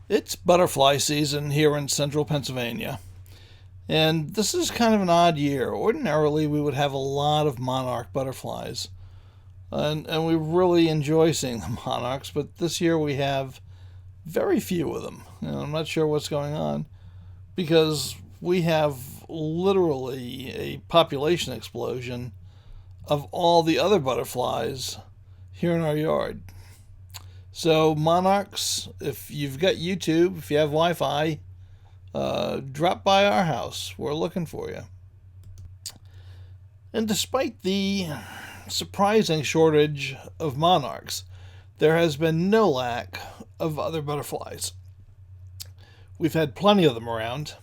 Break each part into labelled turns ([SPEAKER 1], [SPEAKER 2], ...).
[SPEAKER 1] It's butterfly season here in central Pennsylvania, and this is kind of an odd year. Ordinarily, we would have a lot of monarch butterflies, and we really enjoy seeing the monarchs, but this year we have very few of them. I'm not sure what's going on because we have literally a population explosion of all the other butterflies here in our yard. So, monarchs, if you've got YouTube, if you have Wi Fi, drop by our house. We're looking for you. And despite the surprising shortage of monarchs, there has been no lack of other butterflies. We've had plenty of them around,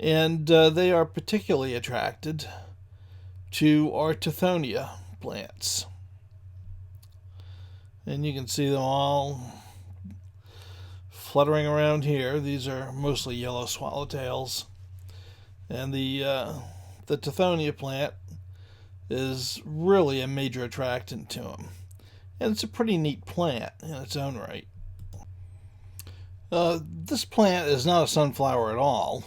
[SPEAKER 1] and they are particularly attracted to our Tithonia plants. And you can see them all fluttering around here. These are mostly yellow swallowtails. And the Tithonia plant is really a major attractant to them. And it's a pretty neat plant in its own right. This plant is not a sunflower at all.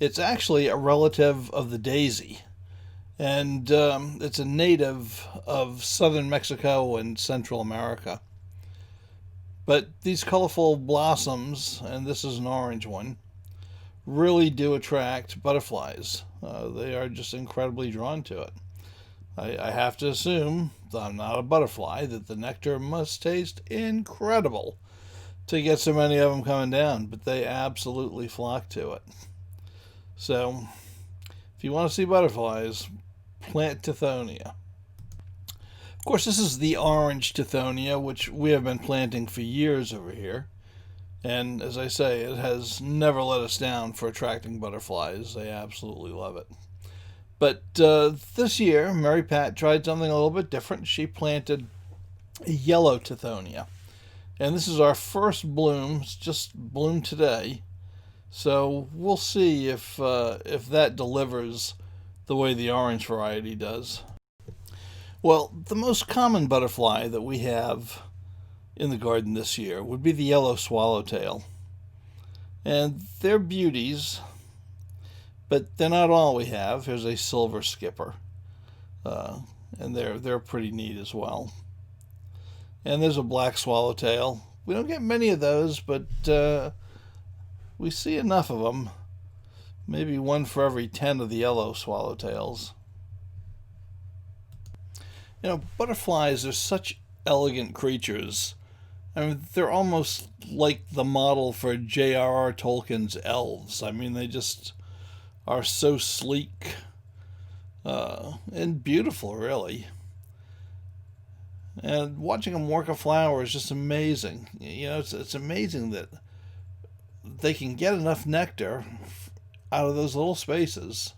[SPEAKER 1] It's actually a relative of the daisy. And it's a native of southern Mexico and Central America. But these colorful blossoms, and this is an orange one, really do attract butterflies. They are just incredibly drawn to it. I have to assume, though I'm not a butterfly, that the nectar must taste incredible to get so many of them coming down, but they absolutely flock to it. So, if you want to see butterflies, plant Tithonia. Of course, this is the orange Tithonia, which we have been planting for years over here. And as I say, it has never let us down for attracting butterflies. They absolutely love it. But this year, Mary Pat tried something a little bit different. She planted a yellow Tithonia. And this is our first bloom. It's just bloomed today. So we'll see if that delivers the way the orange variety does. Well, the most common butterfly that we have in the garden this year would be the yellow swallowtail. And they're beauties, but they're not all we have. Here's a silver skipper, and they're pretty neat as well. And there's a black swallowtail. We don't get many of those, but we see enough of them. Maybe one for every 10 of the yellow swallowtails. Butterflies are such elegant creatures. I mean, they're almost like the model for J.R.R. Tolkien's elves. I mean, they just are so sleek and beautiful, really. And watching them work a flower is just amazing. It's amazing that they can get enough nectar out of those little spaces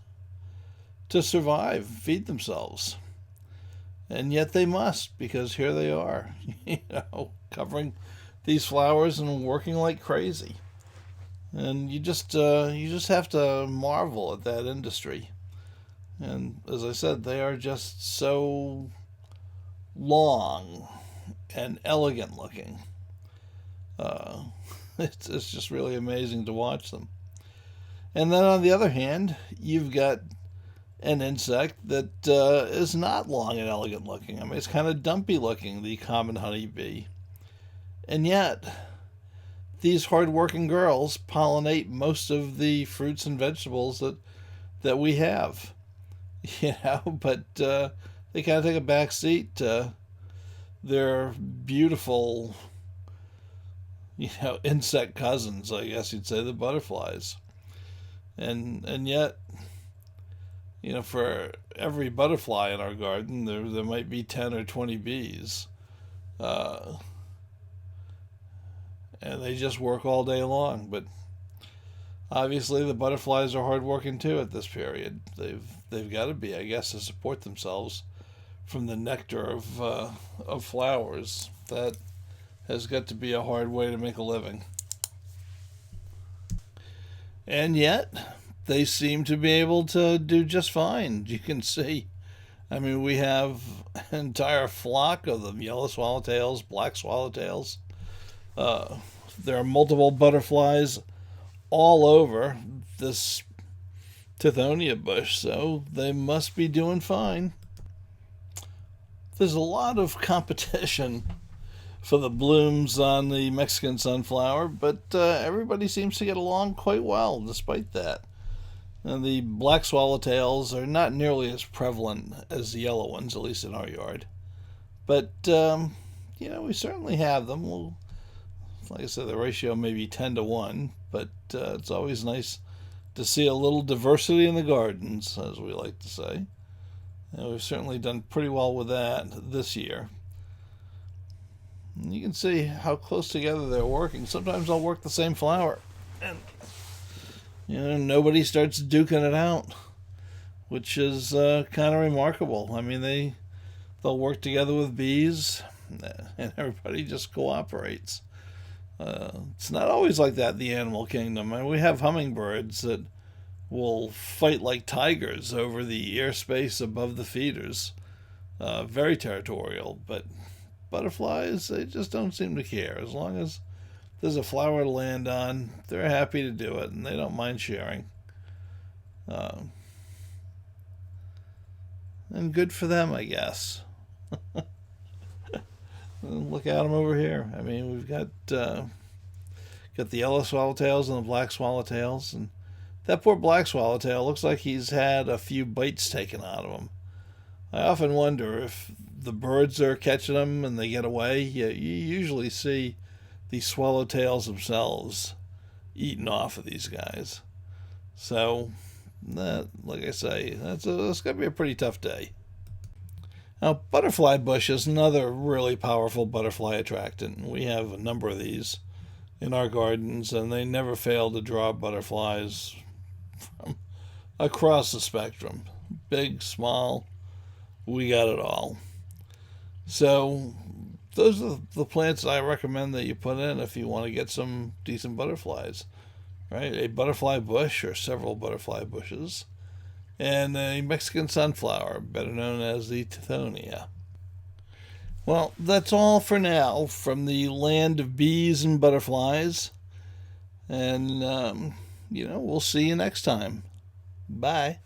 [SPEAKER 1] to survive, feed themselves. And yet they must, because here they are, covering these flowers and working like crazy. And you just have to marvel at that industry. And as I said, they are just so long and elegant looking. It's just really amazing to watch them. And then on the other hand, you've got an insect that is not long and elegant looking. I mean, it's kind of dumpy looking, the common honeybee. And yet, these hard-working girls pollinate most of the fruits and vegetables that we have. But they kind of take a back seat to their beautiful, insect cousins, I guess you'd say, the butterflies. And yet, for every butterfly in our garden, there might be 10 or 20 bees. And they just work all day long. But obviously the butterflies are hardworking too at this period. They've got to be, I guess, to support themselves from the nectar of flowers. That has got to be a hard way to make a living. And yet, they seem to be able to do just fine. You can see. I mean, we have an entire flock of them: yellow swallowtails, black swallowtails, there are multiple butterflies all over this tithonia bush, so they must be doing fine. There's a lot of competition for the blooms on the Mexican sunflower, but everybody seems to get along quite well despite that. And the black swallowtails are not nearly as prevalent as the yellow ones, at least in our yard. But, we certainly have them. Well, like I said, the ratio may be 10 to 1, but it's always nice to see a little diversity in the gardens, as we like to say. And we've certainly done pretty well with that this year. And you can see how close together they're working. Sometimes I'll work the same flower, and nobody starts duking it out, which is kind of remarkable. I mean, they'll work together with bees, and everybody just cooperates. It's not always like that in the animal kingdom. I mean, we have hummingbirds that will fight like tigers over the airspace above the feeders. Very territorial, but butterflies, they just don't seem to care. As long as there's a flower to land on, they're happy to do it, and they don't mind sharing. And good for them, I guess. Look at them over here. I mean, we've got the yellow swallowtails and the black swallowtails, and that poor black swallowtail looks like he's had a few bites taken out of him. I often wonder if the birds are catching them and they get away. You usually see the swallowtails themselves eating off of these guys. So, like I say, it's going to be a pretty tough day. Now, butterfly bush is another really powerful butterfly attractant. We have a number of these in our gardens, and they never fail to draw butterflies from across the spectrum. Big, small, we got it all. So those are the plants I recommend that you put in if you want to get some decent butterflies, right? A butterfly bush or several butterfly bushes, and a Mexican sunflower, better known as the tithonia. Well, that's all for now from the land of bees and butterflies, and we'll see you next time. Bye.